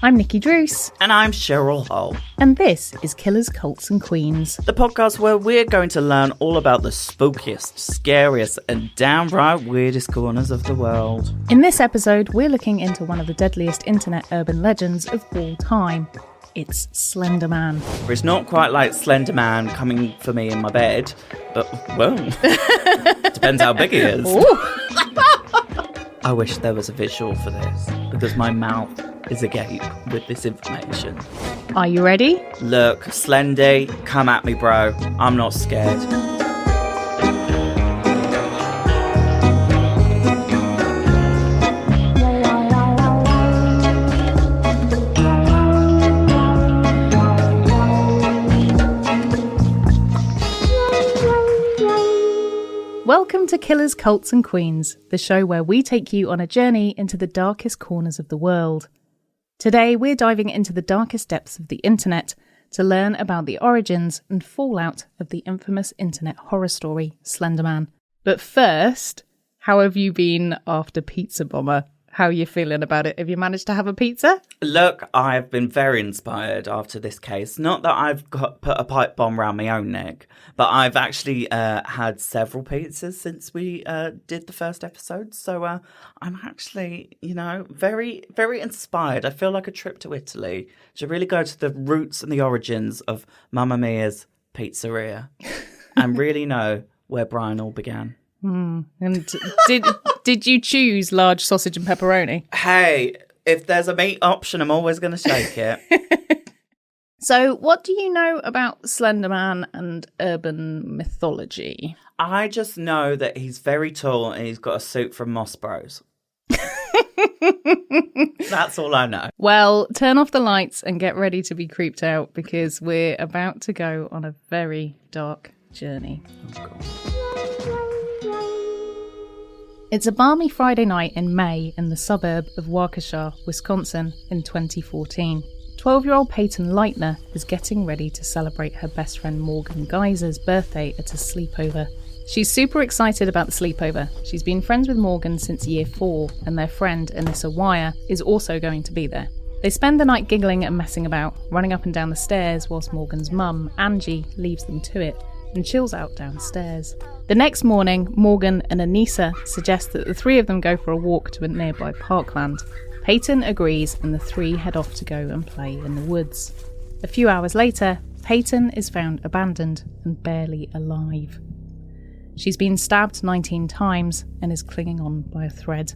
I'm Nikki Druce. And I'm Cheryl Hull. And this is Killers, Cults and Queens. The podcast where we're going to learn all about the spookiest, scariest and downright weirdest corners of the world. In this episode, we're looking into one of the deadliest internet urban legends of all time. It's Slenderman. It's not quite like Slenderman coming for me in my bed, but, well, depends how big he is. I wish there was a visual for this, because my mouth is agape with this information. Are you ready? Look, Slendy, come at me, bro. I'm not scared. Welcome to Killers, Cults and Queens, the show where we take you on a journey into the darkest corners of the world. Today, we're diving into the darkest depths of the internet to learn about the origins and fallout of the infamous internet horror story, Slenderman. But first, how have you been after Pizza Bomber? How are you feeling about it? Have you managed to have a pizza? Look, I've been very inspired after this case. Not that I've put a pipe bomb around my own neck, but I've actually had several pizzas since we did the first episode. So I'm actually, very, very inspired. I feel like a trip to Italy to really go to the roots and the origins of Mamma Mia's pizzeria and really know where Brian all began. And did you choose large sausage and pepperoni? Hey, if there's a meat option, I'm always going to take it. So, what do you know about Slenderman and urban mythology? I just know that he's very tall and he's got a suit from Moss Bros. That's all I know. Well, turn off the lights and get ready to be creeped out because we're about to go on a very dark journey. Oh, God. It's a balmy Friday night in May in the suburb of Waukesha, Wisconsin in 2014. 12-year-old Payton Leitner is getting ready to celebrate her best friend Morgan Geyser's birthday at a sleepover. She's super excited about the sleepover. She's been friends with Morgan since year 4, and their friend Annisa is also going to be there. They spend the night giggling and messing about, running up and down the stairs whilst Morgan's mum, Angie, leaves them to it and chills out downstairs. The next morning, Morgan and Anissa suggest that the three of them go for a walk to a nearby parkland. Payton agrees and the three head off to go and play in the woods. A few hours later, Payton is found abandoned and barely alive. She's been stabbed 19 times and is clinging on by a thread.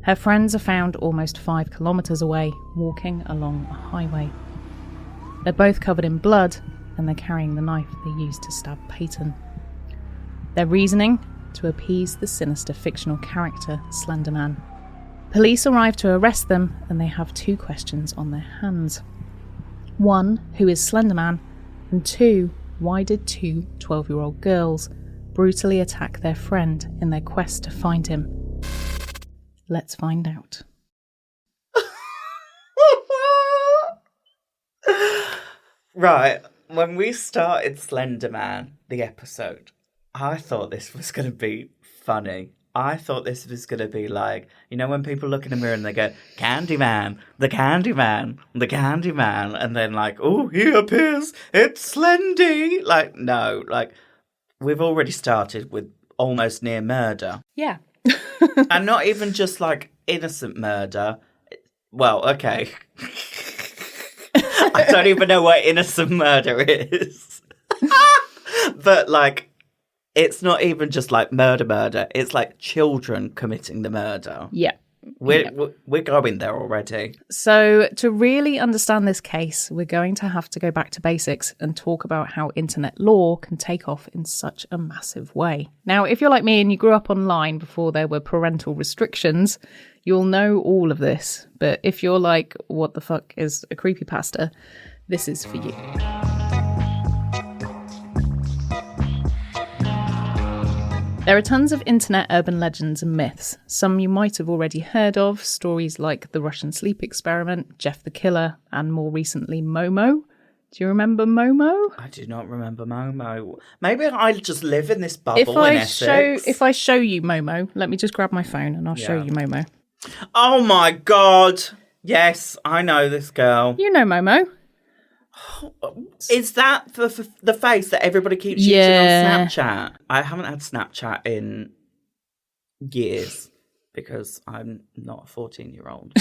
Her friends are found almost 5 kilometres away, walking along a highway. They're both covered in blood and they're carrying the knife they used to stab Payton. Their reasoning? To appease the sinister fictional character, Slenderman. Police arrive to arrest them, and they have 2 questions on their hands. 1, who is Slenderman? And 2, why did 2 12-year-old girls brutally attack their friend in their quest to find him? Let's find out. Right, when we started Slenderman, the episode, I thought this was going to be funny. I thought this was going to be like, when people look in the mirror and they go, Candyman, the Candyman, the Candyman. And then like, oh, he appears, it's Slendy. Like, no, like, we've already started with almost near murder. Yeah. And not even just like innocent murder. Well, okay. I don't even know what innocent murder is. But like, it's not even just like murder. It's like children committing the murder. Yeah. We're going there already. So to really understand this case, we're going to have to go back to basics and talk about how internet law can take off in such a massive way. Now, if you're like me and you grew up online before there were parental restrictions, you'll know all of this. But if you're like, what the fuck is a creepypasta? This is for you. There are tons of internet urban legends and myths. Some you might have already heard of, stories like the Russian sleep experiment, Jeff the Killer, and more recently Momo. Do you remember Momo? I do not remember Momo. Maybe I just live in this bubble in Essex. If I show you Momo, let me just grab my phone and I'll show you Momo. Oh my God! Yes, I know this girl. You know Momo. Is that the face that everybody keeps using on Snapchat? I haven't had Snapchat in years because I'm not a 14-year-old.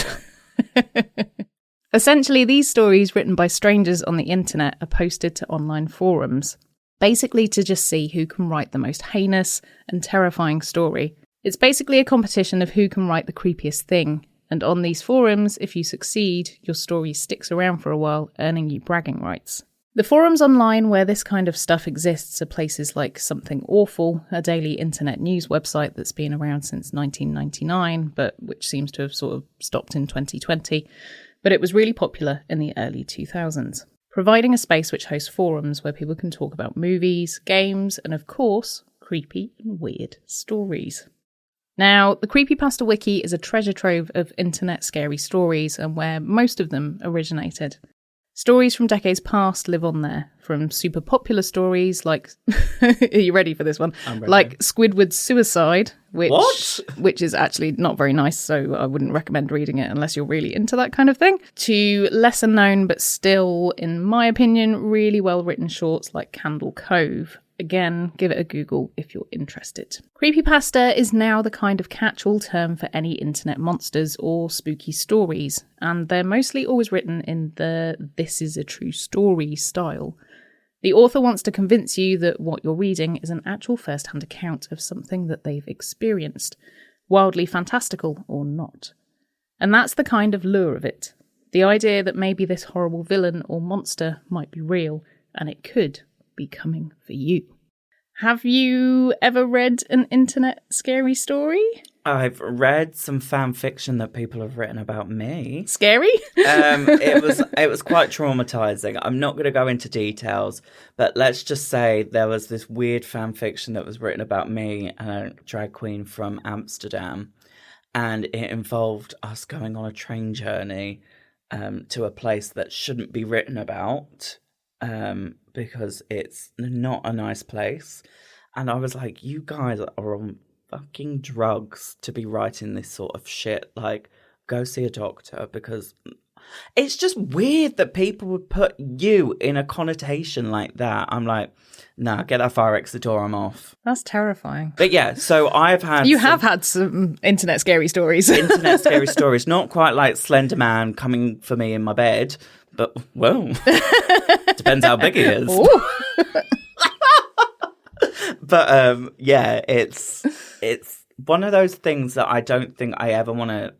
Essentially, these stories written by strangers on the internet are posted to online forums, basically to just see who can write the most heinous and terrifying story. It's basically a competition of who can write the creepiest thing. And on these forums, if you succeed, your story sticks around for a while, earning you bragging rights. The forums online where this kind of stuff exists are places like Something Awful, a daily internet news website that's been around since 1999, but which seems to have sort of stopped in 2020. But it was really popular in the early 2000s, providing a space which hosts forums where people can talk about movies, games, and of course, creepy and weird stories. Now, the Creepypasta Wiki is a treasure trove of internet scary stories and where most of them originated. Stories from decades past live on there, from super popular stories like... Are you ready for this one? I'm ready. Like Squidward's Suicide, What? which is actually not very nice, so I wouldn't recommend reading it unless you're really into that kind of thing, to lesser known but still, in my opinion, really well written shorts like Candle Cove. Again, give it a Google if you're interested. Creepypasta is now the kind of catch-all term for any internet monsters or spooky stories, and they're mostly always written in the "this is a true story" style. The author wants to convince you that what you're reading is an actual first-hand account of something that they've experienced, wildly fantastical or not. And that's the kind of lure of it. The idea that maybe this horrible villain or monster might be real, and it could be coming for you. Have you ever read an internet scary story? I've read some fan fiction that people have written about me. Scary? It was quite traumatizing. I'm not going to go into details, but let's just say there was this weird fan fiction that was written about me and a drag queen from Amsterdam, and it involved us going on a train journey to a place that shouldn't be written about. Because it's not a nice place. And I was like, you guys are on fucking drugs to be writing this sort of shit. Like, go see a doctor, because it's just weird that people would put you in a connotation like that. I'm like, nah, get that fire exit door, I'm off. That's terrifying. But yeah, so I've had... You have had some internet scary stories. Internet scary stories. Not quite like Slenderman coming for me in my bed, but, well... Depends how big it is. But yeah, it's one of those things that I don't think I ever want to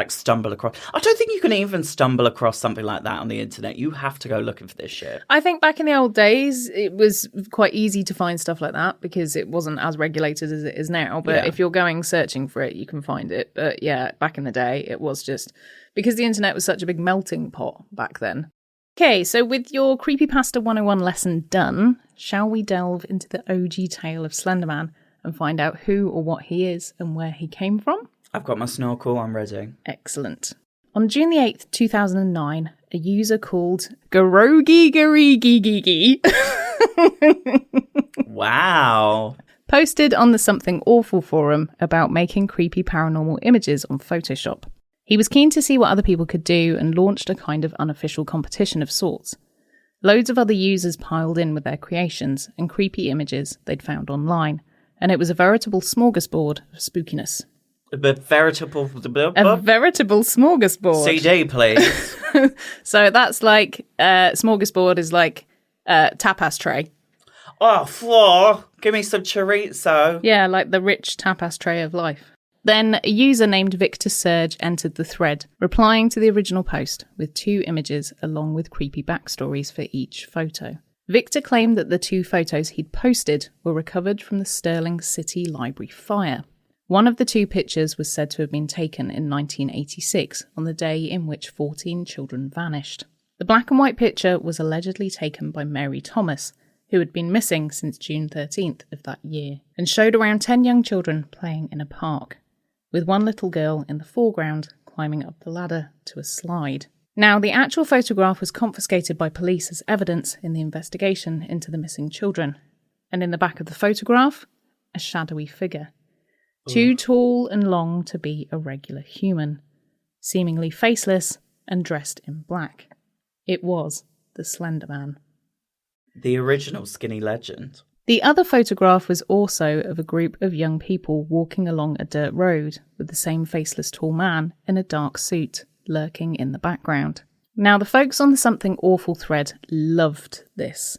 stumble across. I don't think you can even stumble across something like that on the internet. You have to go looking for this shit. I think back in the old days, it was quite easy to find stuff like that because it wasn't as regulated as it is now. But if you're going searching for it, you can find it. But yeah, back in the day, it was just because the internet was such a big melting pot back then. Okay, so with your Creepypasta 101 lesson done, shall we delve into the OG tale of Slenderman and find out who or what he is and where he came from? I've got my snorkel, I'm ready. Excellent. On June the 8th, 2009, a user called Garogi Garigi Wow. posted on the Something Awful forum about making creepy paranormal images on Photoshop. He was keen to see what other people could do and launched a kind of unofficial competition of sorts. Loads of other users piled in with their creations and creepy images they'd found online, and it was a veritable smorgasbord of spookiness. A veritable smorgasbord. CD, please. So that's like, smorgasbord is like tapas tray. Oh, floor. Give me some chorizo. Yeah, like the rich tapas tray of life. Then a user named Victor Surge entered the thread, replying to the original post with 2 images along with creepy backstories for each photo. Victor claimed that the 2 photos he'd posted were recovered from the Stirling City Library fire. One of the 2 pictures was said to have been taken in 1986, on the day in which 14 children vanished. The black and white picture was allegedly taken by Mary Thomas, who had been missing since June 13th of that year, and showed around 10 young children playing in a park, with one little girl in the foreground climbing up the ladder to a slide. Now, the actual photograph was confiscated by police as evidence in the investigation into the missing children, and in the back of the photograph, a shadowy figure. Too tall and long to be a regular human. seemingly faceless and dressed in black. It was the Slenderman. The original skinny legend. The other photograph was also of a group of young people walking along a dirt road with the same faceless tall man in a dark suit lurking in the background. Now, the folks on the Something Awful thread loved this.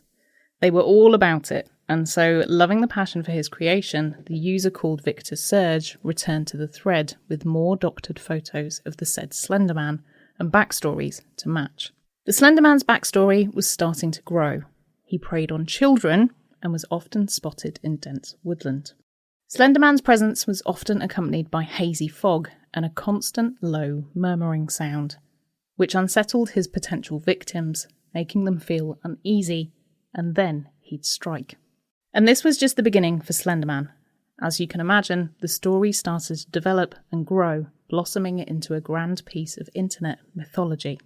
They were all about it, and so, loving the passion for his creation, the user called Victor Surge returned to the thread with more doctored photos of the said Slenderman and backstories to match. The Slenderman's backstory was starting to grow. He preyed on children and was often spotted in dense woodland. Slenderman's presence was often accompanied by hazy fog and a constant low murmuring sound, which unsettled his potential victims, making them feel uneasy, and then he'd strike. And this was just the beginning for Slenderman. As you can imagine, the story started to develop and grow, blossoming into a grand piece of internet mythology.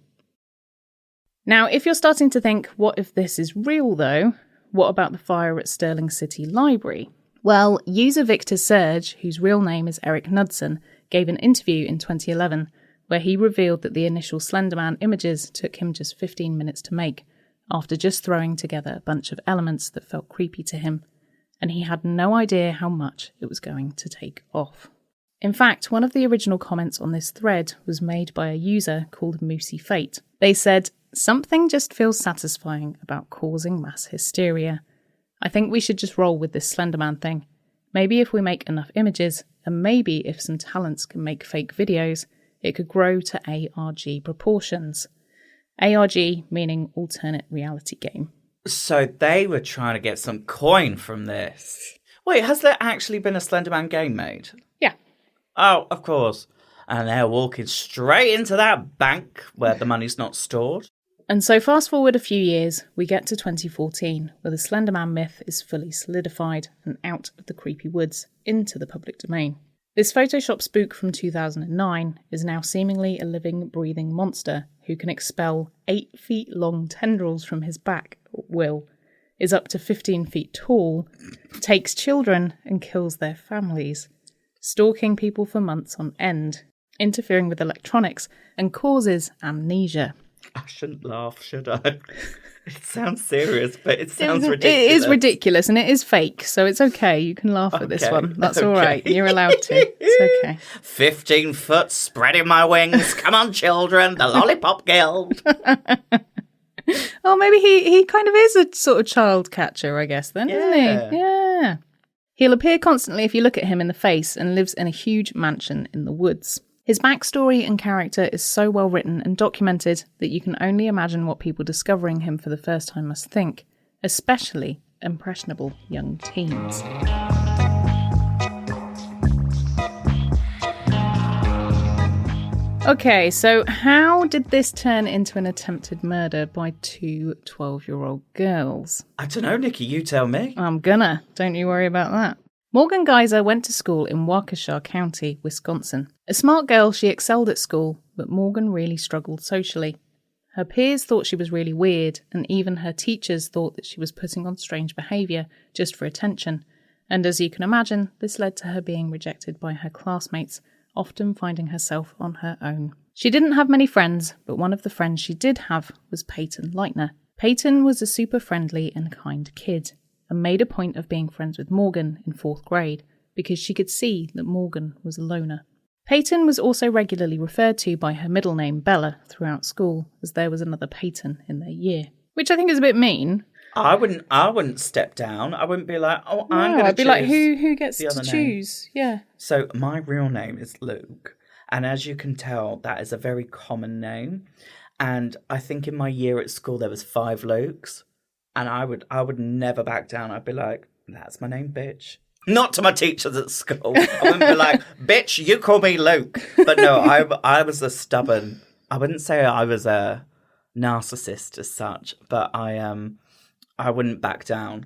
Now, if you're starting to think, what if this is real though? What about the fire at Stirling City Library? Well, user Victor Surge, whose real name is Eric Knudsen, gave an interview in 2011 where he revealed that the initial Slenderman images took him just 15 minutes to make, after just throwing together a bunch of elements that felt creepy to him, and he had no idea how much it was going to take off. In fact, one of the original comments on this thread was made by a user called Moosey Fate. They said, "Something just feels satisfying about causing mass hysteria. I think we should just roll with this Slenderman thing. Maybe if we make enough images, and maybe if some talents can make fake videos, it could grow to ARG proportions." ARG meaning alternate reality game. So they were trying to get some coin from this. Wait, has there actually been a Slenderman game made? Yeah. Oh, of course. And they're walking straight into that bank where the money's not stored. And so fast forward a few years, we get to 2014, where the Slenderman myth is fully solidified and out of the creepy woods into the public domain. This Photoshop spook from 2009 is now seemingly a living, breathing monster who can expel 8 feet long tendrils from his back at will, is up to 15 feet tall, takes children and kills their families, stalking people for months on end, interfering with electronics, and causes amnesia. I shouldn't laugh, should I? It sounds serious, but it sounds ridiculous. It is ridiculous, and it is fake, so it's okay. You can laugh at this one. That's all right. You're allowed to. It's okay. 15 foot, spreading my wings. Come on, children. The Lollipop Guild. Oh, maybe he kind of is a sort of child catcher, I guess, then, isn't he? Yeah. He'll appear constantly if you look at him in the face and lives in a huge mansion in the woods. His backstory and character is so well written and documented that you can only imagine what people discovering him for the first time must think, especially impressionable young teens. Okay, so how did this turn into an attempted murder by 2 12-year-old girls? I don't know, Nikki, you tell me. I'm gonna. Don't you worry about that. Morgan Geyser went to school in Waukesha County, Wisconsin. A smart girl, she excelled at school, but Morgan really struggled socially. Her peers thought she was really weird, and even her teachers thought that she was putting on strange behaviour just for attention. And as you can imagine, this led to her being rejected by her classmates, often finding herself on her own. She didn't have many friends, but one of the friends she did have was Payton Leitner. Payton was a super friendly and kind kid, and made a point of being friends with Morgan in 4th grade because she could see that Morgan was a loner. Payton was also regularly referred to by her middle name Bella throughout school, as there was another Payton in their year, which I think is a bit mean. I wouldn't step down. I wouldn't be like, oh, I'm going to choose. I'd be like, who gets to choose? Yeah. So my real name is Luke, and as you can tell, that is a very common name. And I think in my year at school there was 5 Lukes. And I would never back down. I'd be like, that's my name, bitch. Not to my teachers at school. I wouldn't be like, bitch, you call me Luke. But no, I was a stubborn, I wouldn't say I was a narcissist as such, but I wouldn't back down.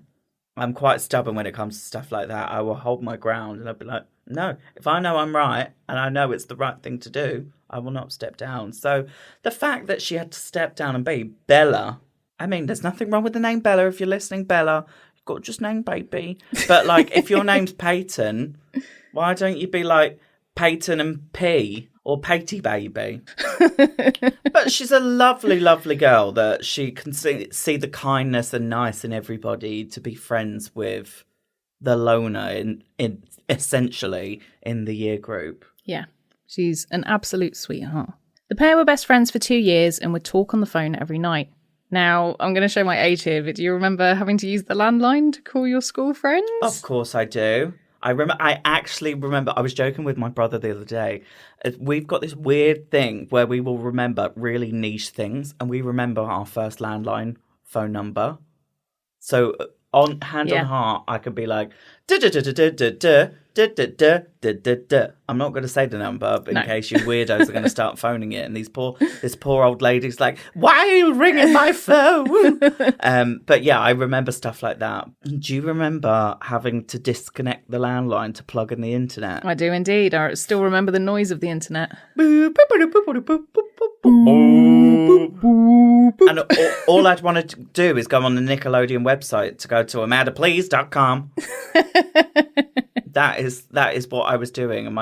I'm quite stubborn when it comes to stuff like that. I will hold my ground and I'd be like, no, if I know I'm right and I know it's the right thing to do, I will not step down. So the fact that she had to step down and be Bella, I mean, there's nothing wrong with the name Bella. If you're listening, Bella, you've got to just name baby. But, like, if your name's Payton, why don't you be like Payton and P? or Patey Baby. But she's a lovely, lovely girl that she can see the kindness and nice in everybody to be friends with the loner in essentially in the year group. Yeah, she's an absolute sweetheart. The pair were best friends for 2 years and would talk on the phone every night. Now, I'm going to show my age here, but do you remember having to use the landline to call your school friends? Of course I do. I actually remember, I was joking with my brother the other day. We've got this weird thing where we will remember really niche things, and we remember our first landline phone number. So on hand on heart, I could be like, I'm not going to say the number in case you weirdos are going to start phoning it. And this poor old lady's like, why are you ringing my phone? But yeah, I remember stuff like that. Do you remember having to disconnect the landline to plug in the internet? I do indeed. I still remember the noise of the internet. And all I'd want to do is go on the Nickelodeon website to go to amandaplease.com. That is what I was doing. And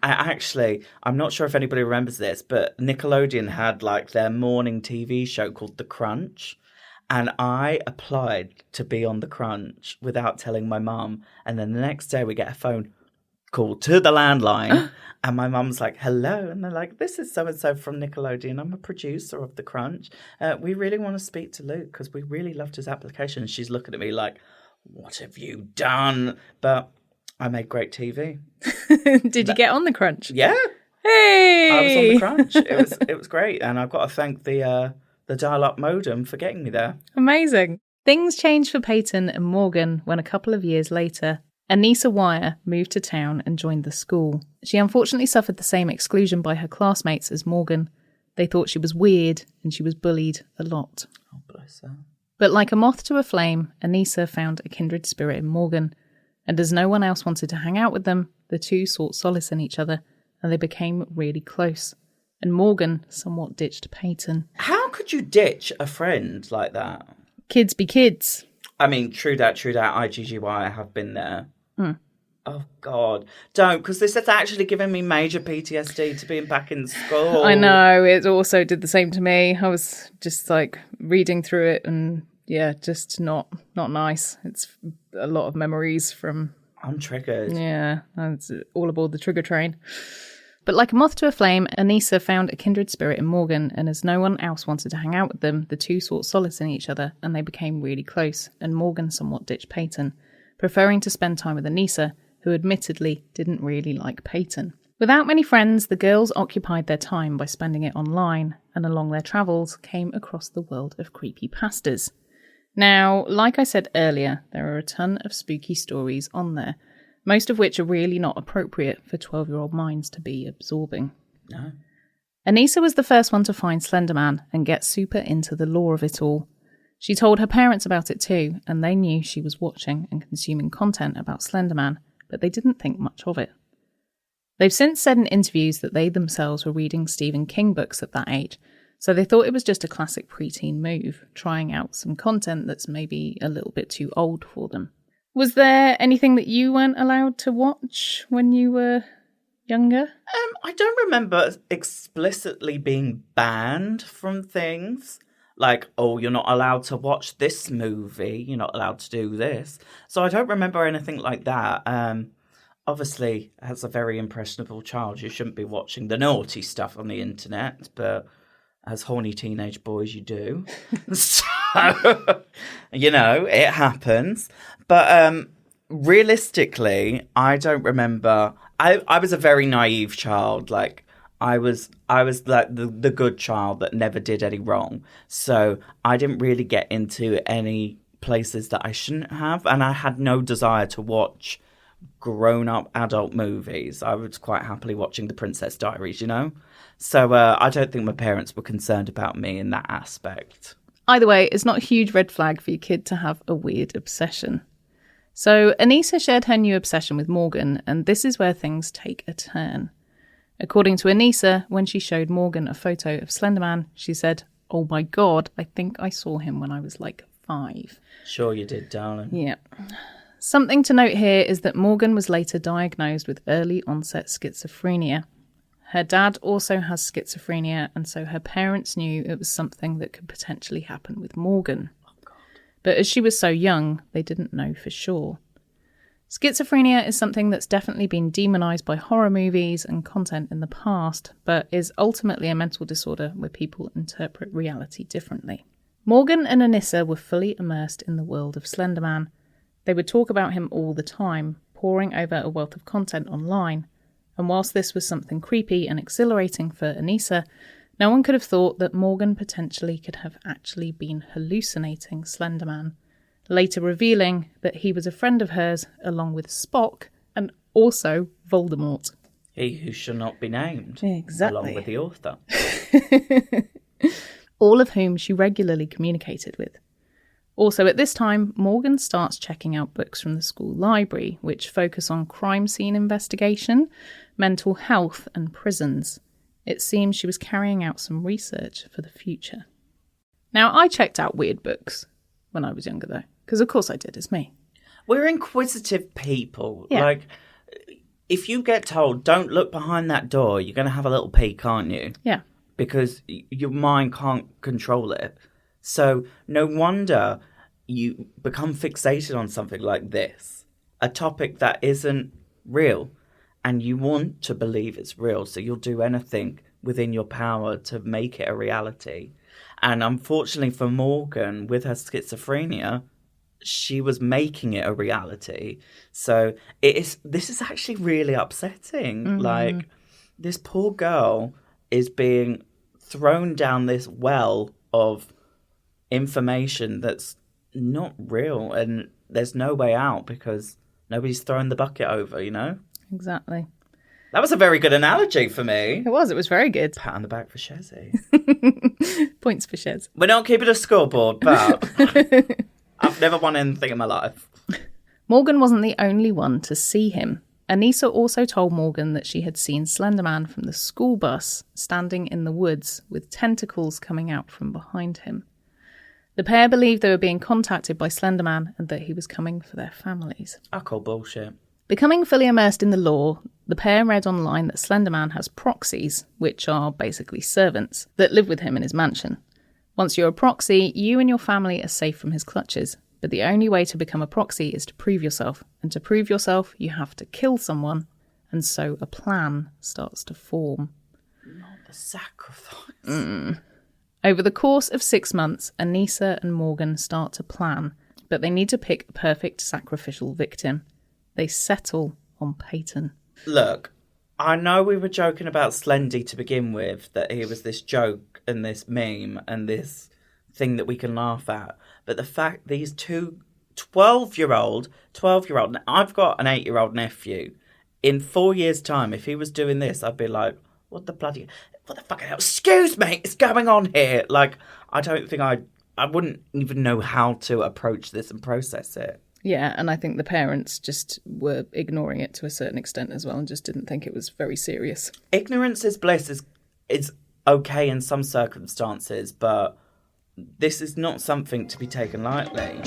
I'm not sure if anybody remembers this, but Nickelodeon had like their morning TV show called The Crunch. And I applied to be on The Crunch without telling my mum. And then the next day we get a phone call to the landline. And my mum's like, hello. And they're like, this is so-and-so from Nickelodeon. I'm a producer of The Crunch. We really want to speak to Luke because we really loved his application. And she's looking at me like, what have you done? But I made great TV. Did you get on The Crunch? Yeah. Hey! I was on The Crunch. It was great. And I've got to thank the dial-up modem for getting me there. Amazing. Things changed for Payton and Morgan when a couple of years later, Annisa Wire moved to town and joined the school. She unfortunately suffered the same exclusion by her classmates as Morgan. They thought she was weird and she was bullied a lot. Oh, bless her. But like a moth to a flame, Annisa found a kindred spirit in Morgan. And as no one else wanted to hang out with them, the two sought solace in each other and they became really close. And Morgan somewhat ditched Payton. How could you ditch a friend like that? Kids be kids. I mean, true that, IGGY, I have been there. Mm. Oh, God. Don't, because this has actually given me major PTSD to being back in school. I know, it also did the same to me. I was just like reading through it and yeah, just not nice. It's a lot of memories from... I'm triggered. Yeah, it's all aboard the trigger train. But like a moth to a flame, Annisa found a kindred spirit in Morgan, and as no one else wanted to hang out with them, the two sought solace in each other, and they became really close, and Morgan somewhat ditched Payton, preferring to spend time with Annisa, who admittedly didn't really like Payton. Without many friends, the girls occupied their time by spending it online, and along their travels came across the world of creepypastas. Now, like I said earlier, there are a ton of spooky stories on there, most of which are really not appropriate for 12-year-old minds to be absorbing. No. Annisa was the first one to find Slenderman and get super into the lore of it all. She told her parents about it too, and they knew she was watching and consuming content about Slenderman, but they didn't think much of it. They've since said in interviews that they themselves were reading Stephen King books at that age, so they thought it was just a classic preteen move, trying out some content that's maybe a little bit too old for them. Was there anything that you weren't allowed to watch when you were younger? I don't remember explicitly being banned from things. Like, oh, you're not allowed to watch this movie, you're not allowed to do this. So I don't remember anything like that. Obviously, as a very impressionable child, you shouldn't be watching the naughty stuff on the internet, but as horny teenage boys, you do. So, it happens. But realistically, I don't remember. I was a very naive child. Like, I was like the good child that never did any wrong. So I didn't really get into any places that I shouldn't have. And I had no desire to watch grown-up adult movies. I was quite happily watching The Princess Diaries, So I don't think my parents were concerned about me in that aspect. Either way, it's not a huge red flag for your kid to have a weird obsession. So Annisa shared her new obsession with Morgan, and this is where things take a turn. According to Annisa, when she showed Morgan a photo of Slenderman, she said, "Oh my God, I think I saw him when I was like 5. Sure you did, darling. Yeah. Something to note here is that Morgan was later diagnosed with early onset schizophrenia. Her dad also has schizophrenia, and so her parents knew it was something that could potentially happen with Morgan. Oh, God. But as she was so young, they didn't know for sure. Schizophrenia is something that's definitely been demonised by horror movies and content in the past, but is ultimately a mental disorder where people interpret reality differently. Morgan and Anissa were fully immersed in the world of Slenderman. They would talk about him all the time, poring over a wealth of content online. And whilst this was something creepy and exhilarating for Annisa, no one could have thought that Morgan potentially could have actually been hallucinating Slenderman, later revealing that he was a friend of hers along with Spock and also Voldemort. He who shall not be named. Exactly. Along with the author. All of whom she regularly communicated with. Also, at this time, Morgan starts checking out books from the school library, which focus on crime scene investigation, mental health, and prisons. It seems she was carrying out some research for the future. Now, I checked out weird books when I was younger, though, because of course I did, it's me. We're inquisitive people. Yeah. Like, if you get told, don't look behind that door, you're going to have a little peek, aren't you? Yeah. Because your mind can't control it. So no wonder you become fixated on something like this, a topic that isn't real, and you want to believe it's real, so you'll do anything within your power to make it a reality. And unfortunately for Morgan, with her schizophrenia, she was making it a reality. So this is actually really upsetting. Mm-hmm. Like, this poor girl is being thrown down this well of information that's not real, and there's no way out because nobody's throwing the bucket over, you know? Exactly. That was a very good analogy for me. It was very good. Pat on the back for Shezzy. Points for Shez. We're not keeping a scoreboard, but I've never won anything in my life. Morgan wasn't the only one to see him. Annisa also told Morgan that she had seen Slenderman from the school bus, standing in the woods with tentacles coming out from behind him. The pair believed they were being contacted by Slenderman and that he was coming for their families. I call bullshit. Becoming fully immersed in the lore, the pair read online that Slenderman has proxies, which are basically servants, that live with him in his mansion. Once you're a proxy, you and your family are safe from his clutches. But the only way to become a proxy is to prove yourself. And to prove yourself, you have to kill someone. And so a plan starts to form. Not the sacrifice. Over the course of 6 months, Annisa and Morgan start to plan. But they need to pick a perfect sacrificial victim. They settle on Payton. Look, I know we were joking about Slendy to begin with, that he was this joke and this meme and this thing that we can laugh at. But the fact these two 12-year-old, now, I've got an 8-year-old nephew. In 4 years' time, if he was doing this, I'd be like, what the fucking hell? Excuse me, it's going on here. Like, I don't think I wouldn't even know how to approach this and process it. Yeah, and I think the parents just were ignoring it to a certain extent as well and just didn't think it was very serious. Ignorance is bliss is okay in some circumstances, but this is not something to be taken lightly.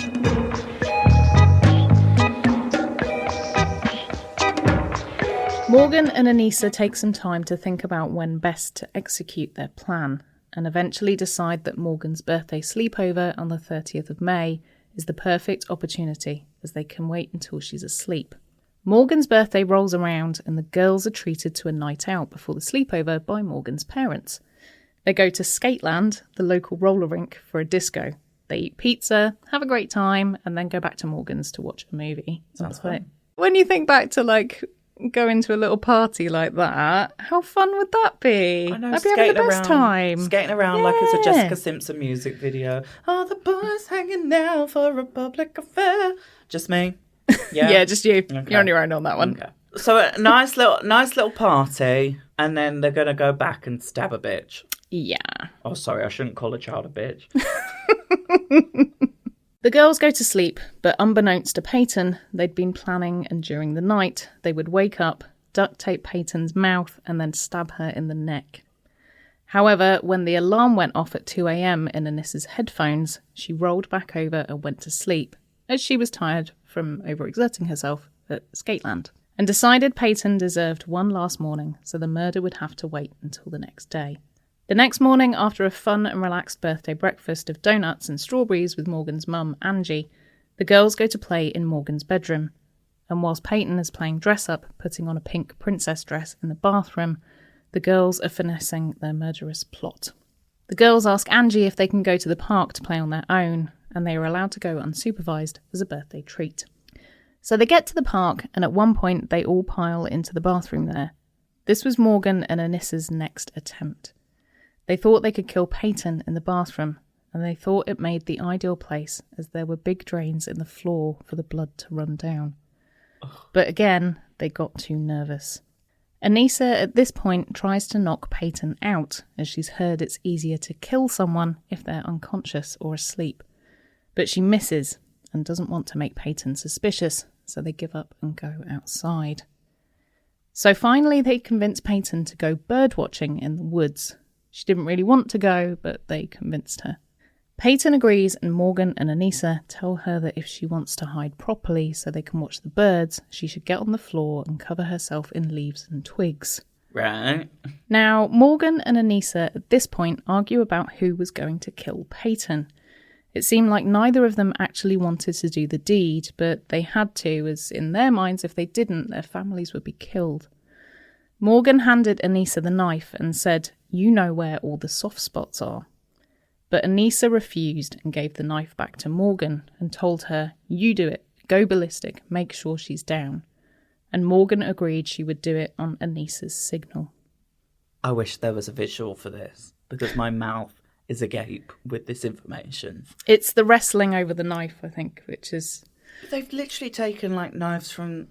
Morgan and Anissa take some time to think about when best to execute their plan and eventually decide that Morgan's birthday sleepover on the 30th of May is the perfect opportunity as they can wait until she's asleep. Morgan's birthday rolls around and the girls are treated to a night out before the sleepover by Morgan's parents. They go to Skateland, the local roller rink, for a disco. They eat pizza, have a great time, and then go back to Morgan's to watch a movie. Sounds fun. When you think back to, like, going to a little party like that, how fun would that be? I know, I'd be having the best time. Skating around like it's a Jessica Simpson music video. All the boys hanging out for a public affair. Just me? Yeah, Yeah, just you. Okay. You're on your own on that one. Okay. So a nice little party, and then they're going to go back and stab a bitch. Yeah. Oh, sorry, I shouldn't call a child a bitch. The girls go to sleep, but unbeknownst to Payton, they'd been planning, and during the night, they would wake up, duct tape Payton's mouth, and then stab her in the neck. However, when the alarm went off at 2 a.m. in Anissa's headphones, she rolled back over and went to sleep, as she was tired from overexerting herself at Skateland. and decided Payton deserved one last morning, so the murder would have to wait until the next day. The next morning, after a fun and relaxed birthday breakfast of donuts and strawberries with Morgan's mum, Angie, the girls go to play in Morgan's bedroom. And whilst Payton is playing dress-up, putting on a pink princess dress in the bathroom, the girls are finessing their murderous plot. The girls ask Angie if they can go to the park to play on their own, and they are allowed to go unsupervised as a birthday treat. So they get to the park, and at one point they all pile into the bathroom there. This was Morgan and Anissa's next attempt. They thought they could kill Payton in the bathroom, and they thought it made the ideal place as there were big drains in the floor for the blood to run down. But again, they got too nervous. Annisa at this point tries to knock Payton out, as she's heard it's easier to kill someone if they're unconscious or asleep. But she misses and doesn't want to make Payton suspicious, so they give up and go outside. So finally they convince Payton to go birdwatching in the woods. She didn't really want to go, but they convinced her. Payton agrees, and Morgan and Anissa tell her that if she wants to hide properly so they can watch the birds, she should get on the floor and cover herself in leaves and twigs. Right. Now, Morgan and Anissa at this point argue about who was going to kill Payton. It seemed like neither of them actually wanted to do the deed, but they had to, as in their minds, if they didn't, their families would be killed. Morgan handed Annisa the knife and said, "You know where all the soft spots are." But Annisa refused and gave the knife back to Morgan and told her, "You do it, go ballistic, make sure she's down." And Morgan agreed she would do it on Anissa's signal. I wish there was a visual for this, because my mouth is agape with this information. It's the wrestling over the knife, I think, which is... They've literally taken, knives from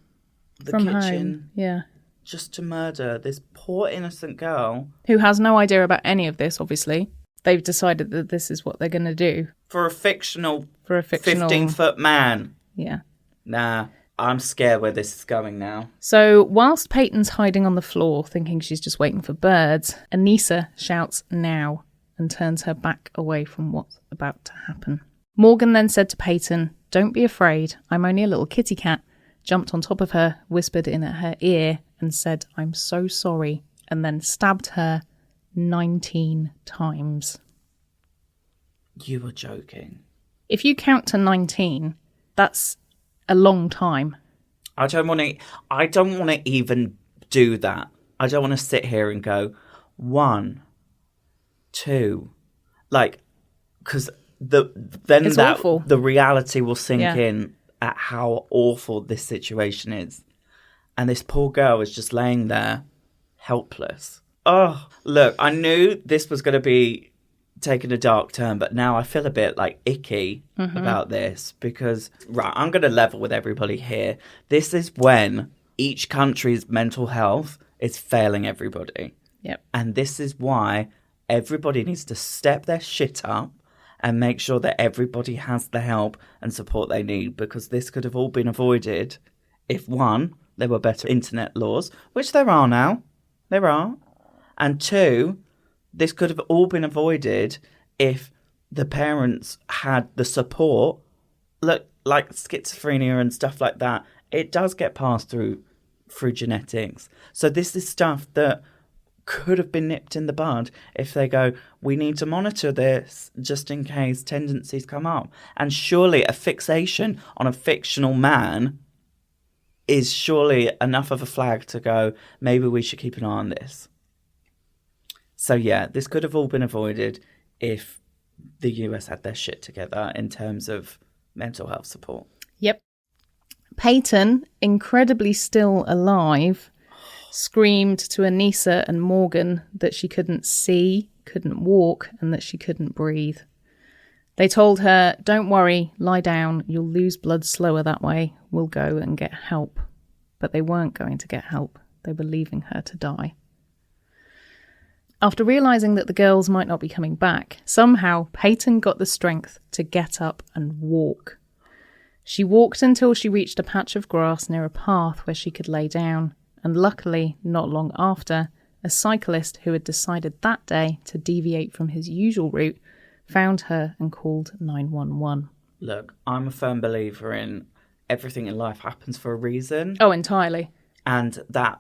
the from kitchen. Home. Yeah. Just to murder this poor innocent girl. Who has no idea about any of this, obviously. They've decided that this is what they're going to do. For a fictional 15-foot man. Yeah. Nah, I'm scared where this is going now. So, whilst Payton's hiding on the floor, thinking she's just waiting for birds, Annisa shouts "now" and turns her back away from what's about to happen. Morgan then said to Payton, "Don't be afraid, I'm only a little kitty cat," jumped on top of her, whispered in her ear, and said, "I'm so sorry," and then stabbed her 19 times. You were joking. If you count to 19, that's a long time. I don't want to even do that. I don't want to sit here and go 1, 2, because awful. The reality will sink in at how awful this situation is, and this poor girl is just laying there, helpless. Oh, look, I knew this was going to be taking a dark turn, but now I feel a bit icky about this because, right, I'm going to level with everybody here. This is when each country's mental health is failing everybody. Yep. And this is why everybody needs to step their shit up and make sure that everybody has the help and support they need, because this could have all been avoided if, 1, there were better internet laws, which there are now. There are. And 2, this could have all been avoided if the parents had the support. Look, like schizophrenia and stuff like that, it does get passed through genetics. So this is stuff that could have been nipped in the bud if they go, we need to monitor this just in case tendencies come up. And surely a fixation on a fictional man is surely enough of a flag to go, maybe we should keep an eye on this. So yeah, this could have all been avoided if the US had their shit together in terms of mental health support. Yep. Payton, incredibly still alive, screamed to Annisa and Morgan that she couldn't see, couldn't walk, and that she couldn't breathe. They told her, "Don't worry, lie down, you'll lose blood slower that way, we'll go and get help." But they weren't going to get help, they were leaving her to die. After realising that the girls might not be coming back, somehow Payton got the strength to get up and walk. She walked until she reached a patch of grass near a path where she could lay down, and luckily, not long after, a cyclist who had decided that day to deviate from his usual route found her and called 911. Look, I'm a firm believer in everything in life happens for a reason. Oh, entirely. and that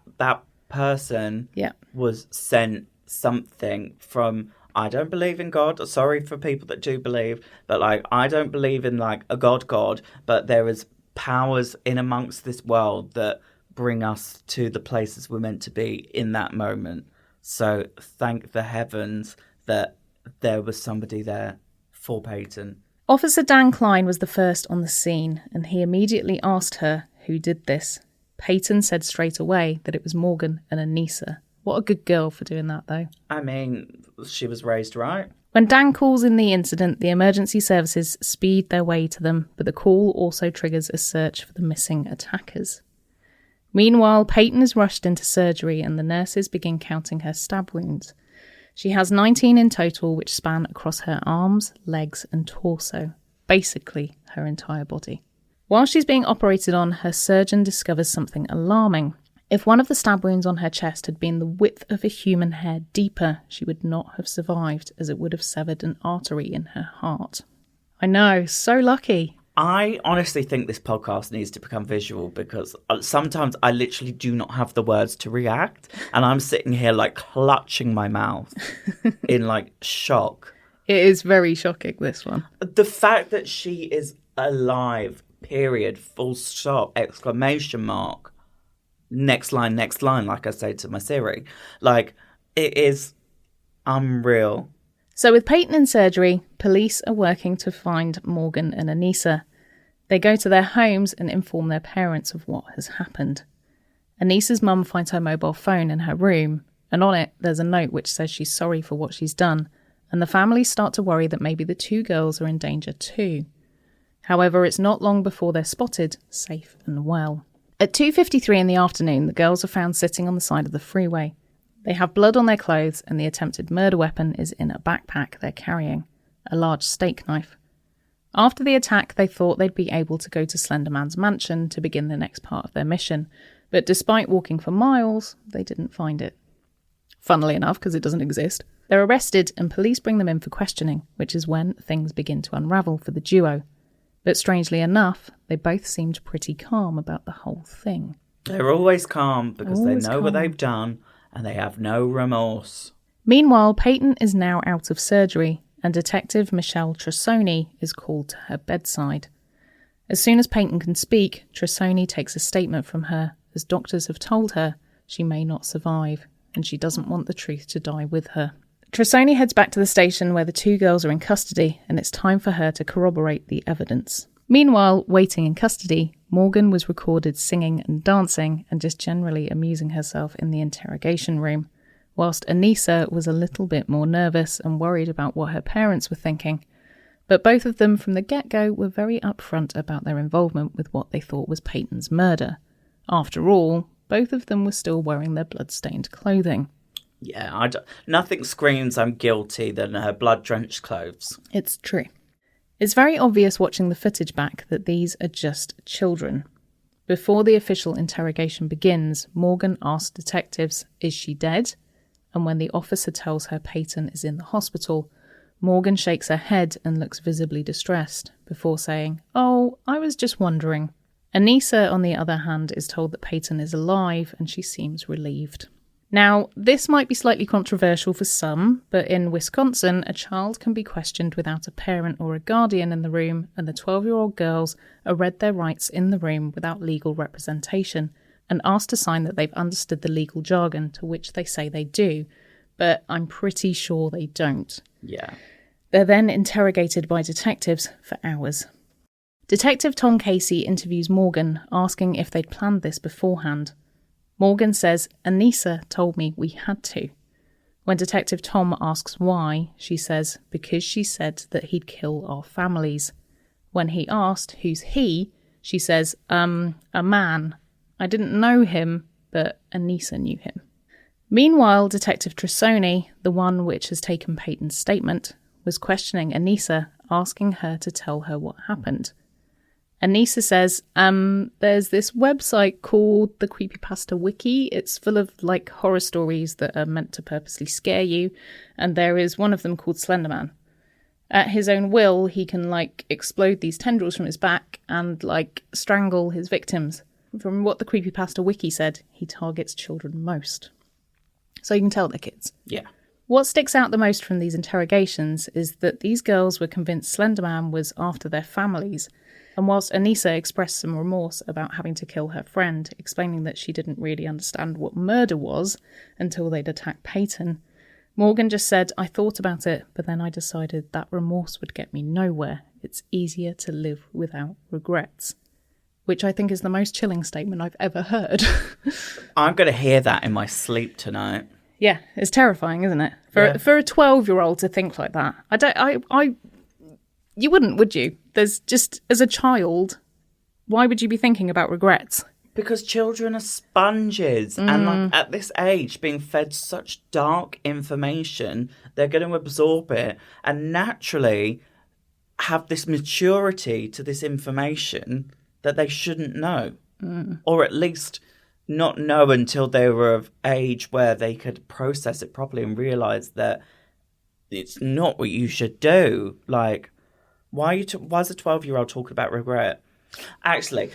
person was sent something from, I don't believe in God. Sorry for people that do believe, but like, I don't believe in like a God, but there is powers in amongst this world that bring us to the places we're meant to be in that moment. So thank the heavens that there was somebody there for Payton. Officer Dan Klein was the first on the scene, and he immediately asked her who did this. Payton said straight away that it was Morgan and Anissa. What a good girl for doing that, though. I mean, she was raised right. When Dan calls in the incident, the emergency services speed their way to them, but the call also triggers a search for the missing attackers. Meanwhile, Payton is rushed into surgery and the nurses begin counting her stab wounds. She has 19 in total, which span across her arms, legs and torso, basically her entire body. While she's being operated on, her surgeon discovers something alarming. If one of the stab wounds on her chest had been the width of a human hair deeper, she would not have survived, as it would have severed an artery in her heart. I know, so lucky. I honestly think this podcast needs to become visual, because sometimes I literally do not have the words to react, and I'm sitting here like clutching my mouth in like shock. It is very shocking, this one. The fact that she is alive, period, full stop, exclamation mark. Next line, like I say to my Siri. Like, it is unreal. So with Payton in surgery, police are working to find Morgan and Anissa. They go to their homes and inform their parents of what has happened. Anissa's mum finds her mobile phone in her room, and on it there's a note which says she's sorry for what she's done, and the family start to worry that maybe the two girls are in danger too. However, it's not long before they're spotted, safe and well. At 2:53 in the afternoon, the girls are found sitting on the side of the freeway. They have blood on their clothes and the attempted murder weapon is in a backpack they're carrying, a large steak knife. After the attack, they thought they'd be able to go to Slenderman's mansion to begin the next part of their mission, but despite walking for miles, they didn't find it. Funnily enough, because it doesn't exist. They're arrested and police bring them in for questioning, which is when things begin to unravel for the duo. But strangely enough, they both seemed pretty calm about the whole thing. They're always calm because they know what they've done and they have no remorse. Meanwhile, Payton is now out of surgery and Detective Michelle Tresoni is called to her bedside. As soon as Payton can speak, Tresoni takes a statement from her as doctors have told her she may not survive and she doesn't want the truth to die with her. Tresoni heads back to the station where the two girls are in custody and it's time for her to corroborate the evidence. Meanwhile, waiting in custody, Morgan was recorded singing and dancing and just generally amusing herself in the interrogation room, whilst Annisa was a little bit more nervous and worried about what her parents were thinking. But both of them from the get-go were very upfront about their involvement with what they thought was Payton's murder. After all, both of them were still wearing their blood-stained clothing. Yeah, nothing screams I'm guilty than her blood-drenched clothes. It's true. It's very obvious watching the footage back that these are just children. Before the official interrogation begins, Morgan asks detectives, is she dead? And when the officer tells her Payton is in the hospital, Morgan shakes her head and looks visibly distressed, before saying, oh, I was just wondering. Annisa, on the other hand, is told that Payton is alive and she seems relieved. Now, this might be slightly controversial for some, but in Wisconsin, a child can be questioned without a parent or a guardian in the room, and the 12-year-old girls are read their rights in the room without legal representation, and asked to sign that they've understood the legal jargon, to which they say they do, but I'm pretty sure they don't. Yeah. They're then interrogated by detectives for hours. Detective Tom Casey interviews Morgan, asking if they'd planned this beforehand. Morgan says, Annisa told me we had to. When Detective Tom asks why, she says, because she said that he'd kill our families. When he asked, who's he, she says, a man. I didn't know him, but Annisa knew him. Meanwhile, Detective Tresoni, the one which has taken Payton's statement, was questioning Annisa, asking her to tell her what happened. Annisa says, there's this website called the Creepypasta Wiki. It's full of, like, horror stories that are meant to purposely scare you, and there is one of them called Slenderman. At his own will, he can, like, explode these tendrils from his back and, like, strangle his victims. From what the Creepypasta wiki said, he targets children most. So you can tell they're kids. Yeah. What sticks out the most from these interrogations is that these girls were convinced Slenderman was after their families, and whilst Annisa expressed some remorse about having to kill her friend, explaining that she didn't really understand what murder was until they'd attacked Payton, Morgan just said, "I thought about it, but then I decided that remorse would get me nowhere. It's easier to live without regrets." Which I think is the most chilling statement I've ever heard. I'm going to hear that in my sleep tonight. Yeah, it's terrifying, isn't it? For a 12-year-old to think like that. You wouldn't, would you? There's just, as a child, why would you be thinking about regrets? Because children are sponges. And like at this age, being fed such dark information, they're going to absorb it and naturally have this maturity to this information that they shouldn't know. Or at least not know until they were of age where they could process it properly and realise that it's not what you should do. Like, why is a 12-year-old talking about regret? Actually,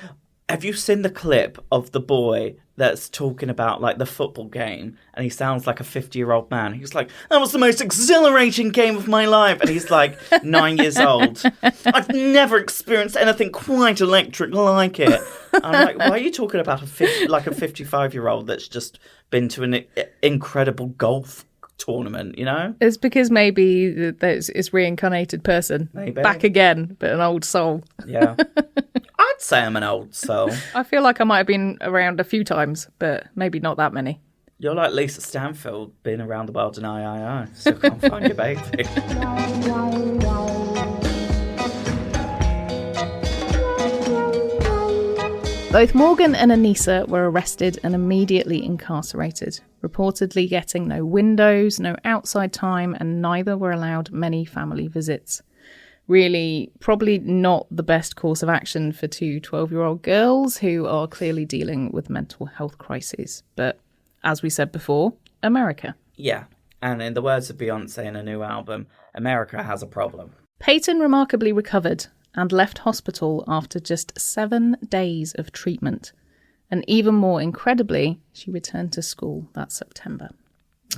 have you seen the clip of the boy that's talking about, like, the football game, and he sounds like a 50-year-old man? He's like, "That was the most exhilarating game of my life," and he's like 9 years old. "I've never experienced anything quite electric like it." I'm like, why are you talking about a 55-year-old that's just been to an incredible golf tournament, you know? It's because maybe it's reincarnated person. Maybe. Back again, but an old soul. Yeah. I'd say I'm an old soul. I feel like I might have been around a few times, but maybe not that many. You're like Lisa Stanfield, being around the world in I. Still can't find your baby. Both Morgan and Anissa were arrested and immediately incarcerated, reportedly getting no windows, no outside time, and neither were allowed many family visits. Really, probably not the best course of action for two 12-year-old girls who are clearly dealing with mental health crises. But, as we said before, America. Yeah, and in the words of Beyonce in a new album, America has a problem. Payton remarkably recovered and left hospital after just 7 days of treatment. And even more incredibly, she returned to school that September.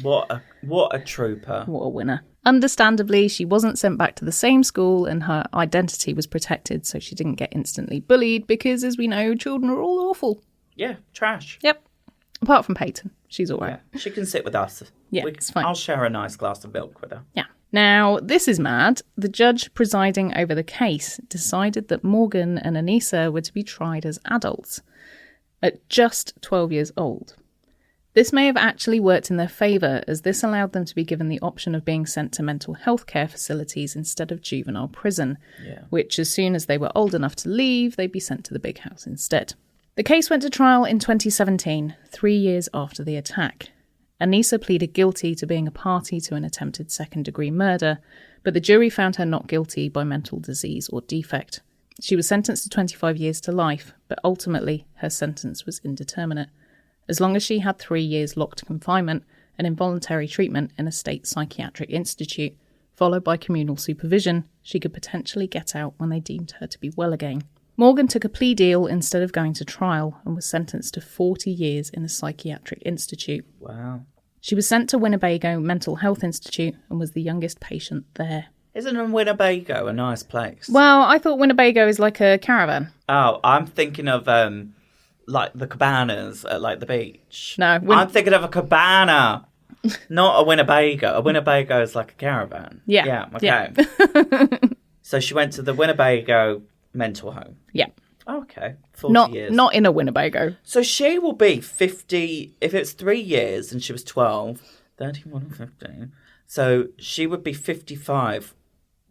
What a trooper. What a winner. Understandably, she wasn't sent back to the same school and her identity was protected so she didn't get instantly bullied because, as we know, children are all awful. Yeah, trash. Yep. Apart from Payton. She's all right. Yeah, she can sit with us. Yeah, it's fine. I'll share a nice glass of milk with her. Yeah. Now, this is mad. The judge presiding over the case decided that Morgan and Anissa were to be tried as adults at just 12 years old. This may have actually worked in their favour, as this allowed them to be given the option of being sent to mental health care facilities instead of juvenile prison, which as soon as they were old enough to leave, they'd be sent to the big house instead. The case went to trial in 2017, 3 years after the attack. Annisa pleaded guilty to being a party to an attempted second-degree murder, but the jury found her not guilty by mental disease or defect. She was sentenced to 25 years to life, but ultimately her sentence was indeterminate. As long as she had 3 years locked confinement and involuntary treatment in a state psychiatric institute, followed by communal supervision, she could potentially get out when they deemed her to be well again. Morgan took a plea deal instead of going to trial and was sentenced to 40 years in a psychiatric institute. Wow. She was sent to Winnebago Mental Health Institute and was the youngest patient there. Isn't Winnebago a nice place? Well, I thought Winnebago is like a caravan. Oh, I'm thinking of like the cabanas at like the beach. No, I'm thinking of a cabana, not a Winnebago. A Winnebago is like a caravan. Yeah. Yeah. Okay. Yeah. So she went to the Winnebago mental home. Yeah. Okay. 40 years. Not in a Winnebago. So she will be 50, if it's 3 years and she was 12, 31 and 15. So she would be 55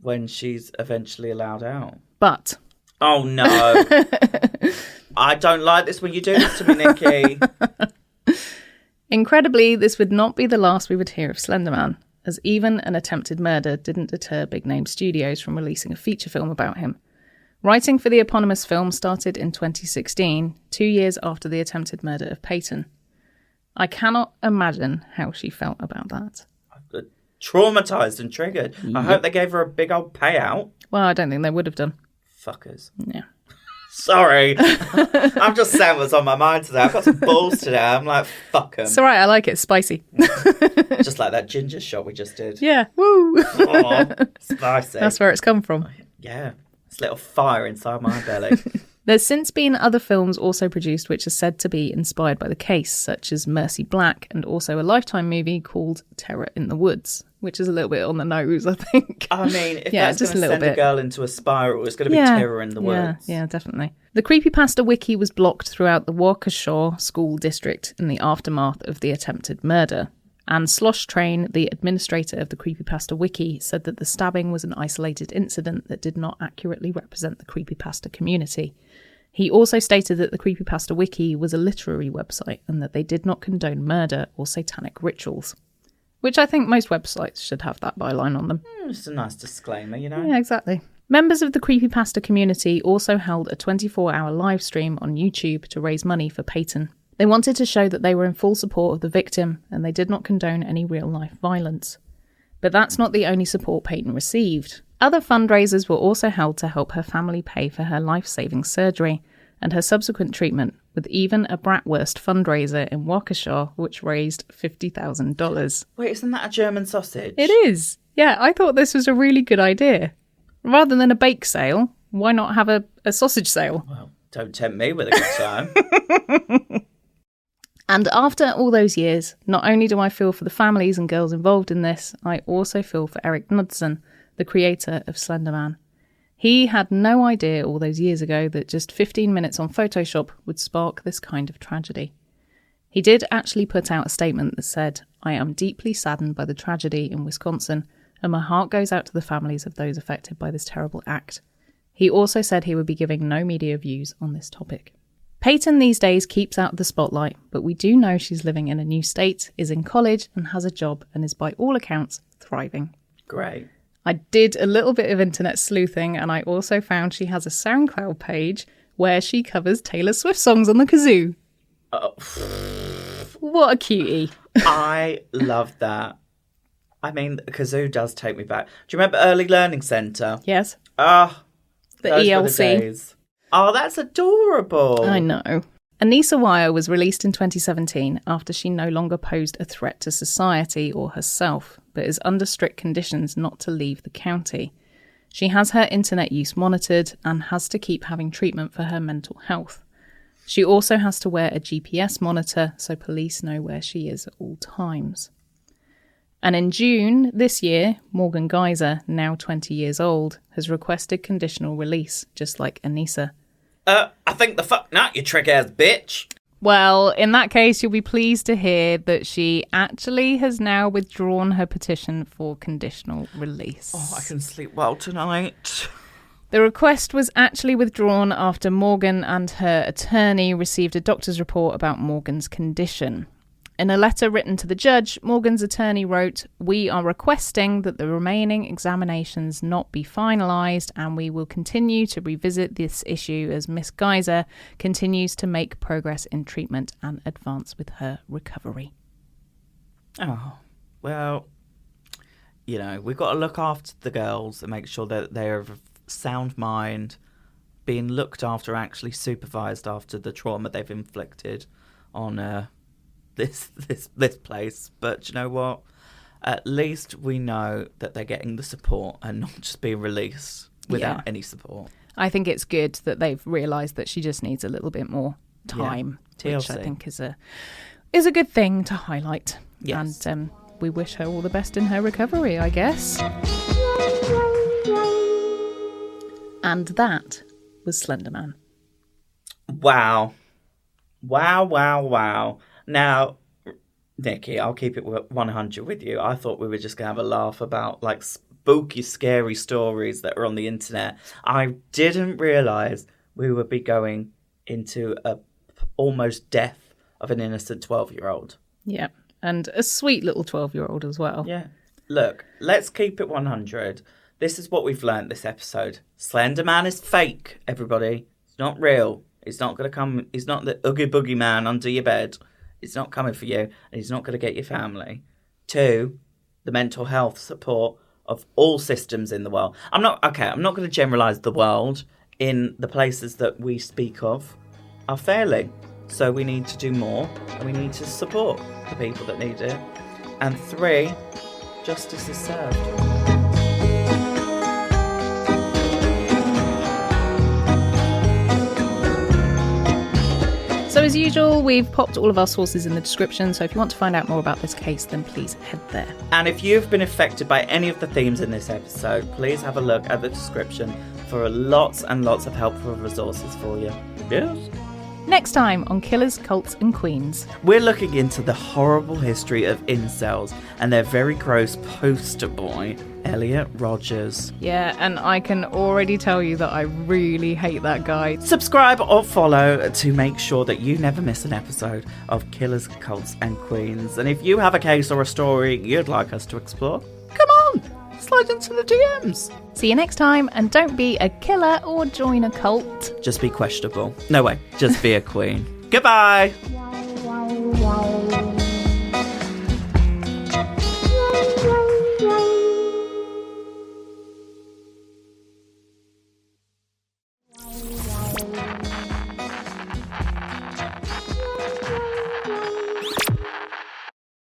when she's eventually allowed out. But. Oh, no. I don't like this when you do this to me, Nikki. Incredibly, this would not be the last we would hear of Slenderman, as even an attempted murder didn't deter big-name studios from releasing a feature film about him. Writing for the eponymous film started in 2016, 2 years after the attempted murder of Payton. I cannot imagine how she felt about that. Traumatised and triggered. Yep. I hope they gave her a big old payout. Well, I don't think they would have done. Fuckers. Yeah. Sorry. I'm just saying what's on my mind today. I've got some balls today. I'm like, fuck 'em. It's all right. I like it. Spicy. Just like that ginger shot we just did. Yeah. Woo. Oh, spicy. That's where it's come from. Yeah. It's a little fire inside my belly. There's since been other films also produced which are said to be inspired by the case, such as Mercy Black and also a Lifetime movie called Terror in the Woods, which is a little bit on the nose, I think. I mean, if that's going to send a girl into a spiral, it's going to be Terror in the Woods. Yeah, definitely. The Creepypasta wiki was blocked throughout the Waukesha School District in the aftermath of the attempted murder. And Slosh Train, the administrator of the Creepypasta wiki, said that the stabbing was an isolated incident that did not accurately represent the Creepypasta community. He also stated that the Creepypasta wiki was a literary website and that they did not condone murder or satanic rituals. Which I think most websites should have that byline on them. It's a nice disclaimer, you know? Yeah, exactly. Members of the Creepypasta community also held a 24-hour live stream on YouTube to raise money for Payton. They wanted to show that they were in full support of the victim and they did not condone any real-life violence. But that's not the only support Payton received. Other fundraisers were also held to help her family pay for her life-saving surgery and her subsequent treatment, with even a bratwurst fundraiser in Waukesha, which raised $50,000. Wait, isn't that a German sausage? It is. Yeah, I thought this was a really good idea. Rather than a bake sale, why not have a sausage sale? Well, don't tempt me with a good time. And after all those years, not only do I feel for the families and girls involved in this, I also feel for Eric Knudsen, the creator of Slenderman. He had no idea all those years ago that just 15 minutes on Photoshop would spark this kind of tragedy. He did actually put out a statement that said, "I am deeply saddened by the tragedy in Wisconsin, and my heart goes out to the families of those affected by this terrible act." He also said he would be giving no media views on this topic. Payton these days keeps out of the spotlight, but we do know she's living in a new state, is in college and has a job and is by all accounts thriving. Great. I did a little bit of internet sleuthing and I also found she has a SoundCloud page where she covers Taylor Swift songs on the kazoo. Oh. What a cutie. I love that. I mean, the kazoo does take me back. Do you remember Early Learning Centre? Yes. Ah, the those ELC. were the days. Oh, that's adorable. I know. Annisa Wire was released in 2017 after she no longer posed a threat to society or herself, but is under strict conditions not to leave the county. She has her internet use monitored and has to keep having treatment for her mental health. She also has to wear a GPS monitor so police know where she is at all times. And in June this year, Morgan Geyser, now 20 years old, has requested conditional release, just like Annisa. I think the fuck not, you trick-ass bitch. Well, in that case, you'll be pleased to hear that she actually has now withdrawn her petition for conditional release. Oh, I can sleep well tonight. The request was actually withdrawn after Morgan and her attorney received a doctor's report about Morgan's condition. In a letter written to the judge, Morgan's attorney wrote, "We are requesting that the remaining examinations not be finalised and we will continue to revisit this issue as Miss Geyser continues to make progress in treatment and advance with her recovery." Oh, well, you know, we've got to look after the girls and make sure that they're of sound mind, being looked after, actually supervised after the trauma they've inflicted on this place. But you know what? At least we know that they're getting the support and not just being released without any support. I think it's good that they've realised that she just needs a little bit more time, which I think is a good thing to highlight. Yes. And we wish her all the best in her recovery, I guess. And that was Slenderman. Wow. Now, Nikki, I'll keep it 100 with you. I thought we were just going to have a laugh about like spooky, scary stories that are on the internet. I didn't realise we would be going into a almost death of an innocent 12-year-old. Yeah, and a sweet little 12-year-old as well. Yeah. Look, let's keep it 100. This is what we've learned this episode. Slenderman is fake, everybody. It's not real. It's not going to come. He's not the Oogie Boogie Man under your bed. It's not coming for you, and he's not going to get your family. 2, the mental health support of all systems in the world. I'm not going to generalise the world. in the places that we speak of are failing. So we need to do more, and we need to support the people that need it. And 3, justice is served. So as usual, we've popped all of our sources in the description, so if you want to find out more about this case, then please head there. And if you've been affected by any of the themes in this episode, please have a look at the description for lots and lots of helpful resources for you. Yes? Next time on Killers, Cults and Queens. We're looking into the horrible history of incels and their very gross poster boy, Elliot Rogers. Yeah, and I can already tell you that I really hate that guy. Subscribe or follow to make sure that you never miss an episode of Killers, Cults and Queens. And if you have a case or a story you'd like us to explore, come on, slide into the DMs. See you next time, and don't be a killer or join a cult. Just be questionable. No way, just be a queen. Goodbye.